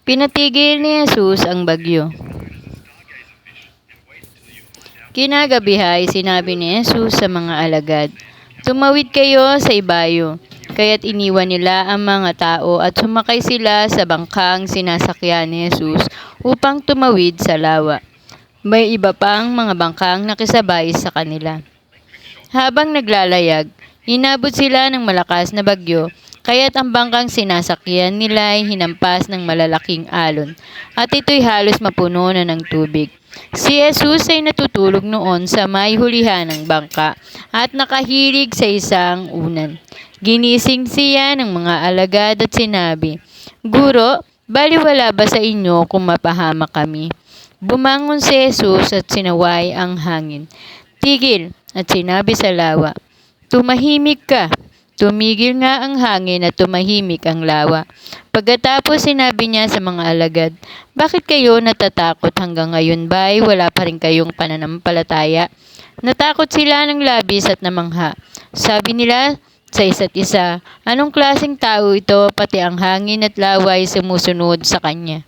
Pinatigil ni Jesus ang bagyo. Kinagabihay, sinabi ni Jesus sa mga alagad, "Tumawid kayo sa ibayo." Kaya't iniwan nila ang mga tao at sumakay sila sa bangkang sinasakyan ni Jesus upang tumawid sa lawa. May iba pang mga bangkang nakisabay sa kanila. Habang naglalayag, inabot sila ng malakas na bagyo, kaya't ang bangkang sinasakyan nila ay hinampas ng malalaking alon, at ito'y halos mapuno na ng tubig. Si Jesus ay natutulog noon sa may hulihan ng bangka at nakahilig sa isang unan. Ginising siya ng mga alagad at sinabi, "Guro, baliwala ba sa inyo kung mapahama kami?" Bumangon si Jesus at sinaway ang hangin. Tigil, at sinabi sa lawa, "Tumahimik ka." Tumigil nga ang hangin at tumahimik ang lawa. Pagkatapos sinabi niya sa mga alagad, "Bakit kayo natatakot hanggang ngayon ba'y wala pa rin kayong pananampalataya?" Natakot sila ng labis at namangha. Sabi nila sa isa't isa, "Anong klaseng tao ito, pati ang hangin at lawa ay sumusunod sa kanya?"